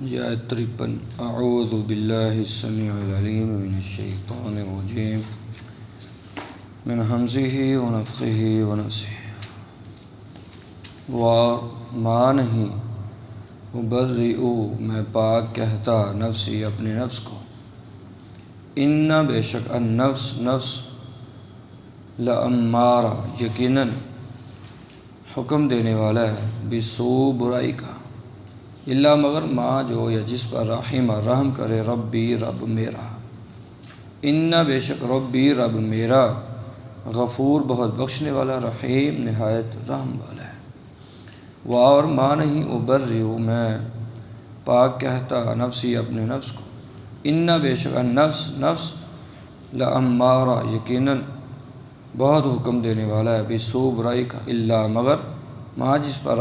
یا 53 اعوذ باللہ السمیع العلیم من الشیطان الرجیم من حمزہ ونفخہ ونفثہ وما نہیں ابرئ میں پاک کہتا نفسی اپنے نفس کو ان بے شک النفس نفس لامارہ یقیناً حکم دینے والا ہے بسوء برائی کا اللہ مگر ما جو یا جس پر رحم کرے ربی رب میرا ان بے شک ربی رب میرا غفور بہت بخشنے والا رحیم نہایت رحم والا ہے اور ما نہیں ابرئ میں پاک کہتا نفسی اپنے نفس کو ان بے شک النفس نفس لامارہ یقیناً بہت حکم دینے والا ہے بسوء برائی کا اللہ مگر ما جس پر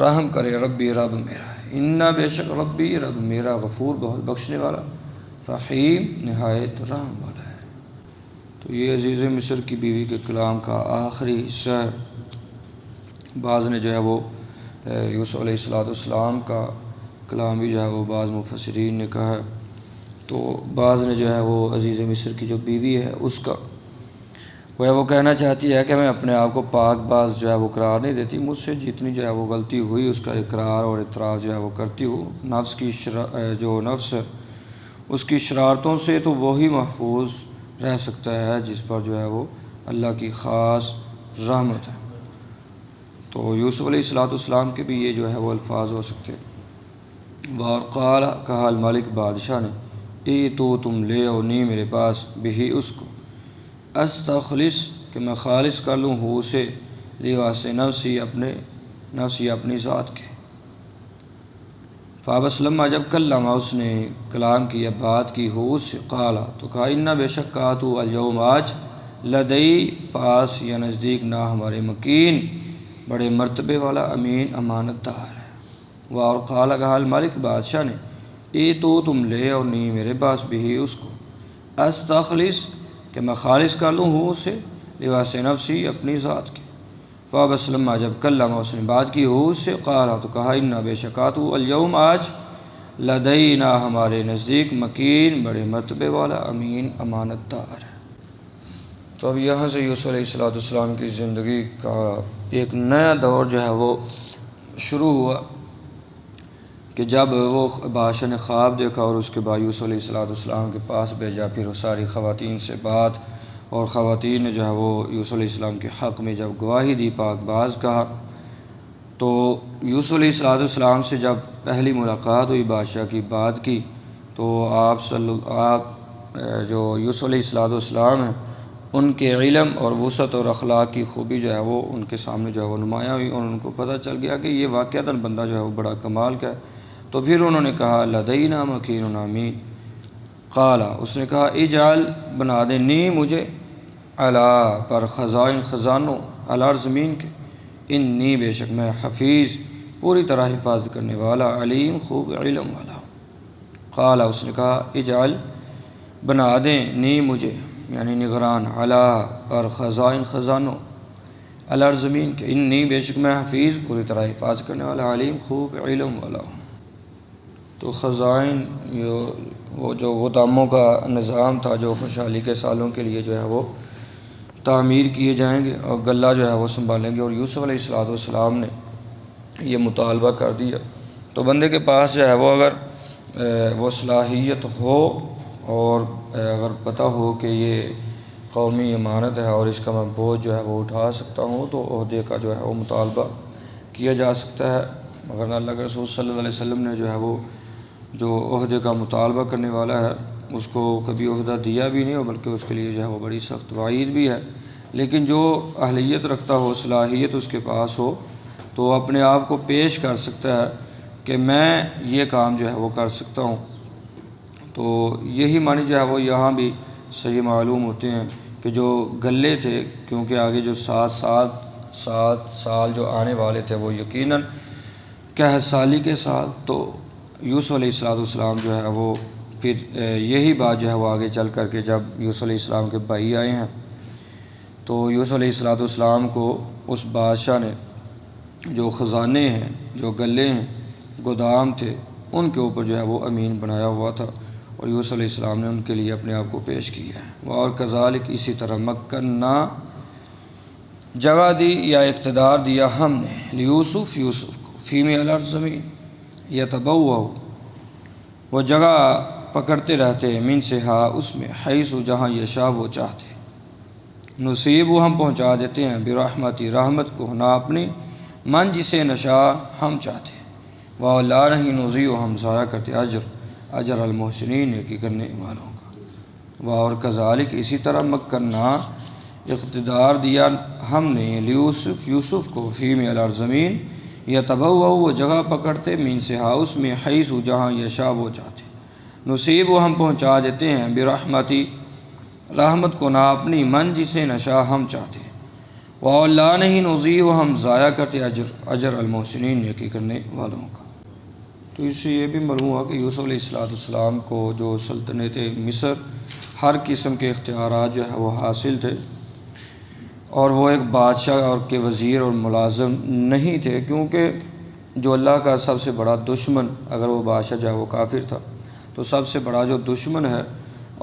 رحم کرے ربی رب میرا ان بے شک ربی رب میرا غفور بہت بخشنے والا رحیم نہایت رحم والا ہے۔ تو یہ عزیز مصر کی بیوی کے کلام کا آخری حصہ ہے۔ بعض نے جو ہے وہ یوسف علیہ السلام کا کلام بھی جو ہے وہ بعض مفسرین نے کہا ہے، تو بعض نے جو ہے وہ عزیز مصر کی جو بیوی ہے اس کا وہ کہنا چاہتی ہے کہ میں اپنے آپ کو پاک باز جو ہے وہ قرار نہیں دیتی، مجھ سے جتنی جو ہے وہ غلطی ہوئی اس کا اقرار اور اعتراف جو ہے وہ کرتی ہوں، نفس کی جو نفس ہے اس کی شرارتوں سے تو وہی محفوظ رہ سکتا ہے جس پر جو ہے وہ اللہ کی خاص رحمت ہے۔ تو یوسف علیہ السلام کے بھی یہ جو ہے وہ الفاظ ہو سکتے ہیں۔ وقال کہا الملک بادشاہ نے اے تو تم لے او نہیں میرے پاس بھی اس کو استخلص کہ میں خالص کر لوں ہو اسے لیواسے نفسی اپنی ذات کے۔ فابسلم جب کلمہ اس نے کلام کیا بات کی ہو اس سے قالا تو کہا انا بے شک کہا تو اليوم آج لدئی پاس یا نزدیک نہ ہمارے مکین بڑے مرتبے والا امین امانت دار ہے۔ اور قال کہا الملک بادشاہ نے اے تو تم لے اور نہیں میرے پاس بھی اس کو استخلص کہ میں خالص کر لوں ہوں اسے لباس نفسی اپنی ذات کی۔ فابسلم جب کلمہ اس نے بات کی ہو اس سے قالا تو کہا انا بے شکاتو اليوم آج لدینا ہمارے نزدیک مکین بڑے مرتبے والا امین امانت دار ہے۔ تو اب یہاں سے یوسف علیہ السلام کی زندگی کا ایک نیا دور جو ہے وہ شروع ہوا کہ جب وہ بادشاہ نے خواب دیکھا اور اس کے بعد یوسف علیہ السلام کے پاس بھیجا، پھر وہ ساری خواتین سے بات، اور خواتین نے جو ہے وہ یوسف علیہ السلام کے حق میں جب گواہی دی پاک باز کہا، تو یوسف علیہ السلام سے جب پہلی ملاقات ہوئی بادشاہ کی بات کی تو آپ جو یوسف علیہ السلام ہیں ان کے علم اور وسعت اور اخلاق کی خوبی جو ہے وہ ان کے سامنے جو ہے وہ نمایاں ہوئی، اور ان کو پتہ چل گیا کہ یہ واقعتاً بندہ جو ہے وہ بڑا کمال کا ہے۔ تو پھر انہوں نے کہا لدینا مکین امین قالا اس نے کہا اجعل بنا دے نی مجھے علا پر خزائن خزانوں علی زمین کے انی بے شک میں حفیظ پوری طرح حفاظت کرنے والا علیم خوب علم والا ہوں۔ قالا اس نے کہا اجعل بنا دیں نی مجھے یعنی نگران علا پر خزائن خزانوں علی زمین کے انی بے شک میں حفیظ پوری طرح حفاظت کرنے والا علیم خوب علم والا ہوں۔ تو خزائن وہ جو غلاموں کا نظام تھا جو خوشحالی کے سالوں کے لیے جو ہے وہ تعمیر کیے جائیں گے اور غلہ جو ہے وہ سنبھالیں گے، اور یوسف علیہ السلام نے یہ مطالبہ کر دیا۔ تو بندے کے پاس جو ہے وہ اگر وہ صلاحیت ہو اور اگر پتہ ہو کہ یہ قومی امانت ہے اور اس کا میں بوجھ جو ہے وہ اٹھا سکتا ہوں تو عہدے کا جو ہے وہ مطالبہ کیا جا سکتا ہے، مگر اللہ کے رسول صلی اللہ علیہ وسلم نے جو ہے وہ جو عہدے کا مطالبہ کرنے والا ہے اس کو کبھی عہدہ دیا بھی نہیں، اور بلکہ اس کے لیے جو ہے وہ بڑی سخت وعید بھی ہے۔ لیکن جو اہلیت رکھتا ہو صلاحیت اس کے پاس ہو تو اپنے آپ کو پیش کر سکتا ہے کہ میں یہ کام جو ہے وہ کر سکتا ہوں۔ تو یہی معنی جو ہے وہ یہاں بھی صحیح معلوم ہوتے ہیں کہ جو غلے تھے، کیونکہ آگے جو 7 سال جو آنے والے تھے وہ یقیناً قحط سالی کے سال، تو یوسف علیہ السلام جو ہے وہ پھر یہی بات جو ہے وہ آگے چل کر کے جب یوسف علیہ السلام کے بھائی آئے ہیں تو یوسف علیہ السلام کو اس بادشاہ نے جو خزانے ہیں جو غلے ہیں گودام تھے ان کے اوپر جو ہے وہ امین بنایا ہوا تھا، اور یوسف علیہ السلام نے ان کے لیے اپنے آپ کو پیش کیا ہے۔ اور کذالک اسی طرح مکننا جگہ دی یا اقتدار دیا ہم نے لیوسف یوسف کو فی میں الارض زمین یتبوأ وہ جگہ پکڑتے رہتے ہیں من سے ہا اس میں حیث جہاں یشاء وہ چاہتے، نصیب وہ ہم پہنچا دیتے ہیں برحمتی رحمت کو نہ اپنی من جسے نشاء ہم چاہتے، ولا نہیں نضیع ہم ضائع کرتے اجر المحسنین نیکی کرنے والوں کا۔ اور کذالک اسی طرح مکننا اقتدار دیا ہم نے لیوسف یوسف کو فی میں الارض زمین یتبوأ وہ جگہ پکڑتے من سے ہا اس میں حیث جہاں یشاء وہ چاہتے، نصیب وہ ہم پہنچا دیتے ہیں برحمتی رحمت کو نہ اپنی من جسے نشاء ہم چاہتے، ولا نہیں نضیع ہم ضائع کرتے اجر المحسنین نیکی کرنے والوں کا۔ تو اس سے یہ بھی معلوم ہوا کہ یوسف علیہ السلام کو جو سلطنت مصر ہر قسم کے اختیارات جو ہے وہ حاصل تھے، اور وہ ایک بادشاہ اور کے وزیر اور ملازم نہیں تھے، کیونکہ جو اللہ کا سب سے بڑا دشمن، اگر وہ بادشاہ جو ہے وہ کافر تھا تو سب سے بڑا جو دشمن ہے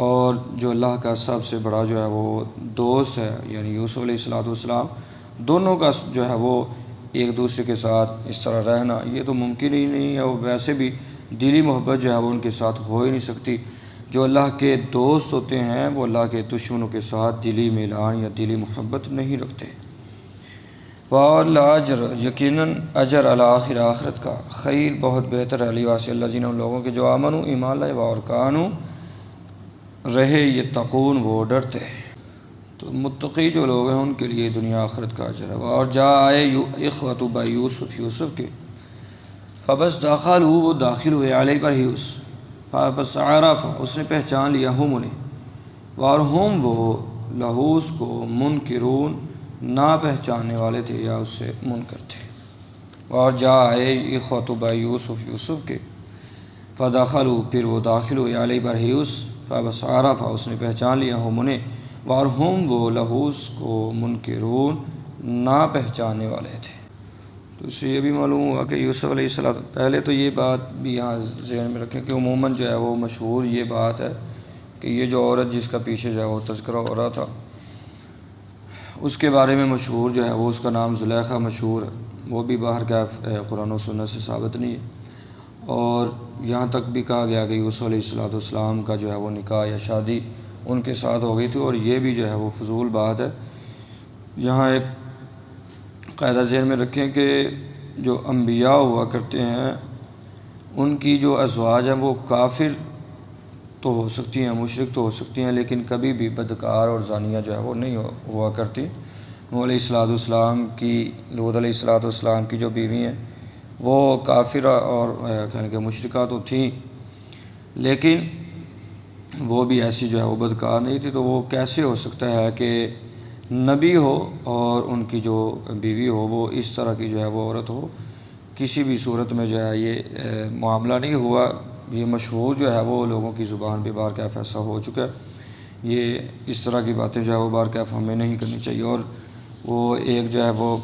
اور جو اللہ کا سب سے بڑا جو ہے وہ دوست ہے یعنی یوسف علیہ السلام، دونوں کا جو ہے وہ ایک دوسرے کے ساتھ اس طرح رہنا یہ تو ممکن ہی نہیں ہے، اور ویسے بھی دلی محبت جو ہے وہ ان کے ساتھ ہو ہی نہیں سکتی۔ جو اللہ کے دوست ہوتے ہیں وہ اللہ کے دشمنوں کے ساتھ دلی میلان یا دلی محبت نہیں رکھتے۔ وَالْأَجْرُ یقیناً اجر الآخر آخرت کا خیر بہت بہتر ہے علی واسی اللہ جن لوگوں کے جو آمنوا ایمان لائے اور کانوا رہے یتقون وہ ڈرتے ہیں، تو متقی جو لوگ ہیں ان کے لیے دنیا آخرت کا اجر ہے۔ اور جا آئے اخوۃ بھائی یوسف کے فبس داخلوا وہ داخل ہوئے علیہ پر یوسف فبس عرف اس نے پہچان لیا ہم انہیں، اور ہم وہ لہوس کو منکرون نہ پہچاننے والے تھے یا اس سے منکر تھے۔ اور جا آئے اخوۃ بھائی یوسف کے فدخلوا پھر وہ داخل ہوئے علیہ پر یوسف فبس عرف اس نے پہچان لیا ہم انہیں، اور ہم وہ لہوس کو منکرون نہ پہچاننے والے تھے۔ تو اس سے یہ بھی معلوم ہوا کہ یوسف علیہ السلام پہلے تو یہ بات بھی یہاں ذہن میں رکھیں کہ عموماً جو ہے وہ مشہور یہ بات ہے کہ یہ جو عورت جس کا پیچھے جو ہے وہ تذکرہ ہو رہا تھا اس کے بارے میں مشہور جو ہے وہ اس کا نام زلیخا مشہور ہے، وہ بھی باہر کیف قرآن و سنت سے ثابت نہیں ہے۔ اور یہاں تک بھی کہا گیا کہ یوسف علیہ السلام کا جو ہے وہ نکاح یا شادی ان کے ساتھ ہو گئی تھی، اور یہ بھی جو ہے وہ فضول بات ہے۔ یہاں ایک قاعدہ ذہن میں رکھیں کہ جو انبیاء ہوا کرتے ہیں ان کی جو ازواج ہیں وہ کافر تو ہو سکتی ہیں، مشرک تو ہو سکتی ہیں، لیکن کبھی بھی بدکار اور زانیہ جو ہے وہ نہیں ہوا کرتی۔ نوح علیہ لوط علیہ السلام کی جو بیوی ہیں وہ کافرہ اور کہنے کہ مشرکہ تو تھیں، لیکن وہ بھی ایسی جو ہے وہ بدکار نہیں تھی، تو وہ کیسے ہو سکتا ہے کہ نبی ہو اور ان کی جو بیوی ہو وہ اس طرح کی جو ہے وہ عورت ہو؟ کسی بھی صورت میں جو ہے یہ معاملہ نہیں ہوا، یہ مشہور جو ہے وہ لوگوں کی زبان پہ بار کیف ایسا ہو چکا ہے۔ یہ اس طرح کی باتیں جو ہے وہ بار کیف ہمیں نہیں کرنی چاہیے۔ اور وہ ایک جو ہے وہ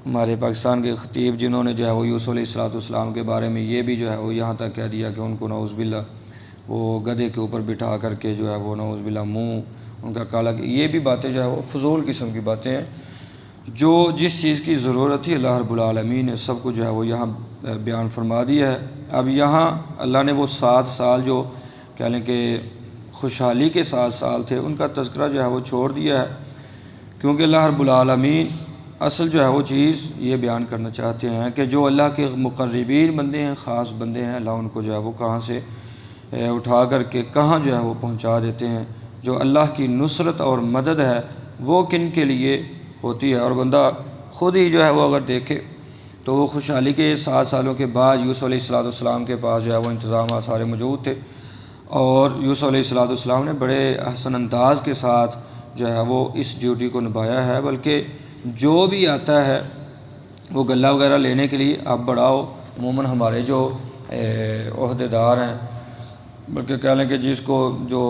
ہمارے پاکستان کے خطیب جنہوں نے جو ہے وہ یوسف علیہ السلام کے بارے میں یہ بھی جو ہے وہ یہاں تک کہہ دیا کہ ان کو نعوذ باللہ وہ گدھے کے اوپر بٹھا کر کے جو ہے وہ نعوذ باللہ منہ ان کا کالا، یہ بھی باتیں جو ہے وہ فضول قسم کی باتیں ہیں۔ جو جس چیز کی ضرورت تھی اللہ رب العالمین نے سب کو جو ہے وہ یہاں بیان فرما دیا ہے۔ اب یہاں اللہ نے وہ 7 سال جو کہہ لیں کہ خوشحالی کے 7 سال تھے ان کا تذکرہ جو ہے وہ چھوڑ دیا ہے، کیونکہ اللہ رب العالمین اصل جو ہے وہ چیز یہ بیان کرنا چاہتے ہیں کہ جو اللہ کے مقربین بندے ہیں، خاص بندے ہیں، اللہ ان کو جو ہے وہ کہاں سے اٹھا کر کے کہاں جو ہے وہ پہنچا دیتے ہیں۔ جو اللہ کی نصرت اور مدد ہے وہ کن کے لیے ہوتی ہے، اور بندہ خود ہی جو ہے وہ اگر دیکھے تو وہ خوشحالی کے 7 سالوں کے بعد یوسف علیہ السلام کے پاس جو ہے وہ انتظامات سارے موجود تھے، اور یوسف علیہ السلام نے بڑے احسن انداز کے ساتھ جو ہے وہ اس ڈیوٹی کو نبھایا ہے۔ بلکہ جو بھی آتا ہے وہ غلہ وغیرہ لینے کے لیے آپ بڑھاؤ، عموماً ہمارے جو عہدیدار ہیں، بلکہ کہہ لیں کہ جس کو جو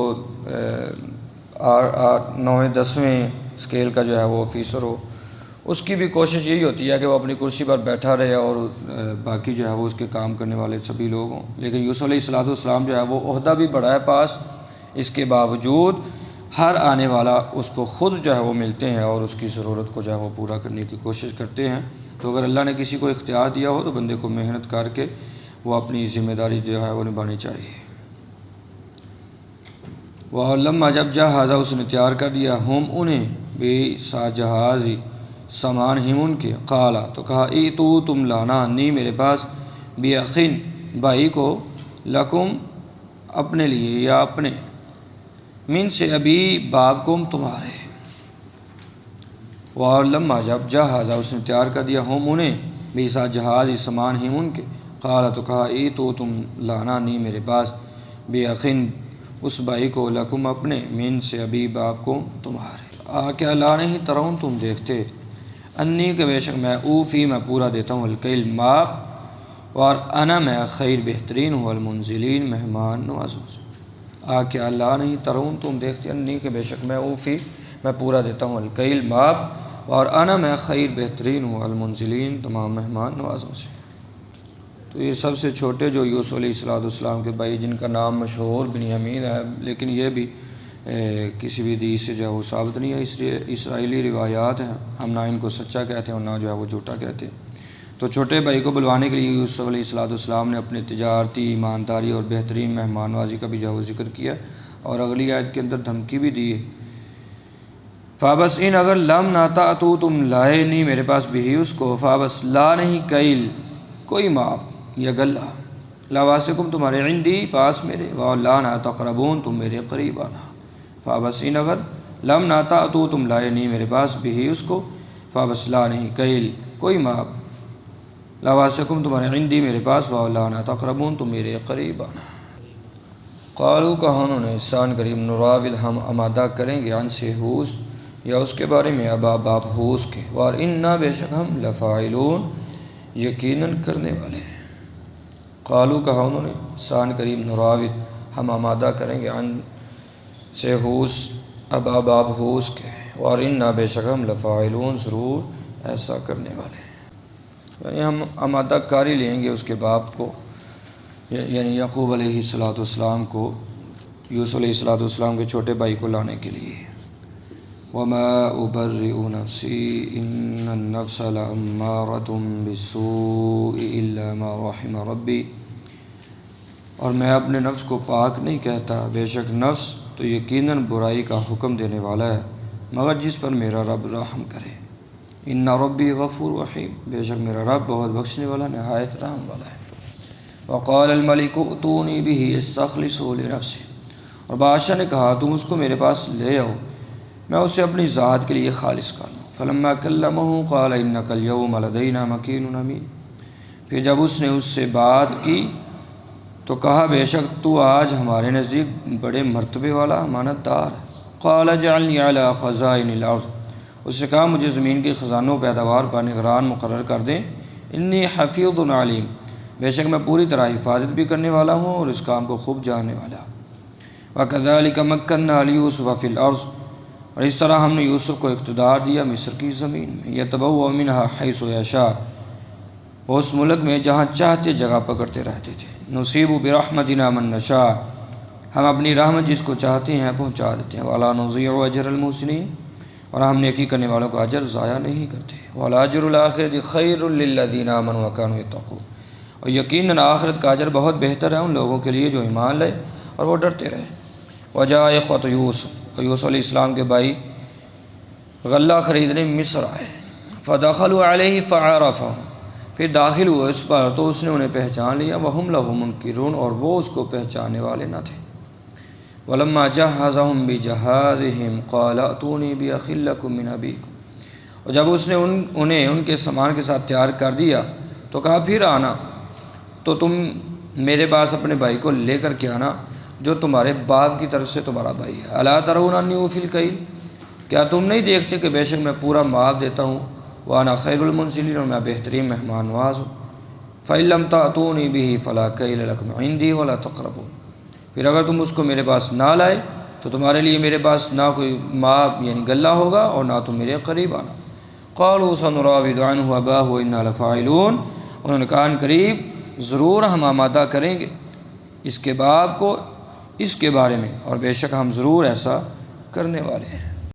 9ویں 10ویں اسکیل کا جو ہے وہ آفیسر ہو، اس کی بھی کوشش یہی ہوتی ہے کہ وہ اپنی کرسی پر بیٹھا رہے اور باقی جو ہے وہ اس کے کام کرنے والے سبھی لوگ ہوں، لیکن یوسف علیہ السلام جو ہے وہ عہدہ بھی بڑا ہے پاس، اس کے باوجود ہر آنے والا اس کو خود جو ہے وہ ملتے ہیں اور اس کی ضرورت کو جو ہے وہ پورا کرنے کی کوشش کرتے ہیں۔ تو اگر اللہ نے کسی کو اختیار دیا ہو تو بندے کو محنت کر کے وہ اپنی ذمہ داری جو ہے وہ نبھانی چاہیے۔ وَلَمَّا جب جہازہ اس نے تیار کر دیا ہم انہیں بے سا جہازی سامان ہم ان کے، قالا تو کہا ایتو تم لانا نی میرے پاس بیخن بھائی کو، لکم اپنے لیے یا اپنے، من سے ابھی باپکم تمہارے۔ وَلَمَّا جب جہازہ اس نے تیار کر دیا ہم انہیں بے سا جہازی سامان ہم ان کے، قالا تو کہا ایتو تم لانا نی میرے پاس بیخن اس بھائی کو، لکم اپنے، من سے ابھی باپ کو تمہارے۔ کیا لا نہیں ترون تم دیکھتے، انی کہ بے شک میں اوفی میں پورا دیتا ہوں، الکیل ماپ، اور انا میں خیر بہترین ہوں، المنزلین مہمان نوازوں۔ کیا لا نہیں ترون تم دیکھتے، انی کہ بے شک میں اوفی میں پورا دیتا ہوں، الکیل ماپ، اور انا میں خیر بہترین ہوں، المنزلین تمام مہمان نوازوں سے۔ تو یہ سب سے چھوٹے جو یوسف علیہ السلام کے بھائی، جن کا نام مشہور بنیامین ہے، لیکن یہ بھی کسی بھی حدیث سے جو ہے وہ ثابت نہیں ہے، اس لیے اسرائیلی روایات ہیں، ہم نہ ان کو سچا کہتے ہیں اور نہ جو ہے وہ جھوٹا کہتے ہیں۔ تو چھوٹے بھائی کو بلوانے کے لیے یوسف علیہ السلام نے اپنے تجارتی ایمانداری اور بہترین مہمان نوازی کا بھی جو ہے وہ ذکر کیا، اور اگلی آیت کے اندر دھمکی بھی دی ہے، فابس ان اگر لم ناتا تو تم لائے نہیں میرے پاس بھی اس کو، فابس لا نہیں کیل کوئی ماپ یا گلہ، لا واسکم تمہارے، عندی پاس میرے، لا نا تقربون تم میرے قریب آنا، فابس ان اگر لم ناتا تو تم لائے نہیں میرے پاس بھی اس کو، فابس لا نہیں کیل کوئی ماپ، لا واسکم تمہارے، عندی میرے پاس، لا نا تقربون تم میرے قریب آنا۔ قالوا کہا انہوں نے، انسان قریب، نراود ہم آمادہ کریں گے، عن سے ہوس یا اس کے بارے میں، ابا باپ ہوس کے، اور انا بے شک ہم لفاعلون یقیناً کرنے والے ہیں۔ قالوا کہا انہوں نے، انسان قریب، نراود ہم آمادہ کریں گے، عن سے ہوس ابا باپ ہوس کے، اور انا بے شک ہم لفاعلون ضرور ایسا کرنے والے ہیں، یعنی ہم آمادہ کاری لیں گے اس کے باپ کو، یعنی یعقوب علیہ السلام کو، یوسف علیہ السلام کے چھوٹے بھائی کو لانے کے لیے۔ وما ابرئ نفسی ان النفس لامارۃ بالسوء الا ما رحم ربی، اور میں اپنے نفس کو پاک نہیں کہتا، بے شک نفس تو یقیناً برائی کا حکم دینے والا ہے، مگر جس پر میرا رب رحم کرے۔ ان ربی غفور رحیم، بے شک میرا رب بہت بخشنے والا، نہایت رحم والا ہے۔ وقال الملک ائتونی بہ استخلصہ لنفسی، اور بادشاہ نے کہا تم اس کو میرے پاس لے آؤ، میں اسے اپنی ذات کے لیے خالص کر لوں۔ فلما کلمہ قال انک اليوم لدینا مکین امین، پھر جب اس نے اس سے بات کی تو کہا بے شک تو آج ہمارے نزدیک بڑے مرتبے والا امانت دار ہے۔ قال اجعلنی علی خزائن الارض، اس سے کہا مجھے زمین کے خزانوں پیداوار پر نگران مقرر کر دیں، انی حفیظ علیم، بے شک میں پوری طرح حفاظت بھی کرنے والا ہوں اور اس کام کو خوب جاننے والا۔ وکذالک مکننا لیوسف فی الارض، اور اس طرح ہم نے یوسف کو اقتدار دیا مصر کی زمین میں، یتبوأ منہا حیث یشاء، وہ اس ملک میں جہاں چاہتے جگہ پکڑتے رہتے تھے، نصیب برحمتنا من نشاء، ہم اپنی رحمت جس کو چاہتے ہیں پہنچا دیتے ہیں، ولا نضیع اجر المحسنین، اور ہم نیکی کرنے والوں کا اجر ضائع نہیں کرتے، ولاجر الآخرۃ خیر للذین آمنوا وکانوا یتقون، اور یقیناً آخرت کا اجر بہت بہتر ہے ان لوگوں کے لیے جو ایمان لائے اور وہ ڈرتے رہے۔ وجاء اخوۃ یوسف، اور یوسف علیہ السلام کے بھائی غلہ خریدنے مصر آئے، فدخلوا علیہ فعرفہم، پھر داخل ہوئے اس پر تو اس نے انہیں پہچان لیا، وہم لہ منکرون، اور وہ اس کو پہچاننے والے نہ تھے۔ ولما جہزہم بجہازہم قال ائتونی بأخ لکم من ابیکم، اور جب اس نے انہیں ان کے سامان کے ساتھ تیار کر دیا تو کہا پھر آنا تو تم میرے پاس اپنے بھائی کو لے کر کے آنا جو تمہارے باپ کی طرف سے تمہارا بھائی ہے۔ الا ترون انی اوفی الکیل، کیا تم نہیں دیکھتے کہ بے شک میں پورا ماپ دیتا ہوں، وانا خیر المنزلین، اور میں بہترین مہمان نواز ہوں۔ فإن لم تأتونی بہ فلا کیل لکم عندی ولا تقربون، پھر اگر تم اس کو میرے پاس نہ لائے تو تمہارے لیے میرے پاس نہ کوئی ماپ یعنی گلہ ہوگا اور نہ تم میرے قریب آنا۔ قالوا سنراود عنہ اباہ وانا لفاعلون، انہوں نے کہا قریب ضرور ہم آمادہ کریں گے اس کے باپ کو اس کے بارے میں، اور بے شک ہم ضرور ایسا کرنے والے ہیں۔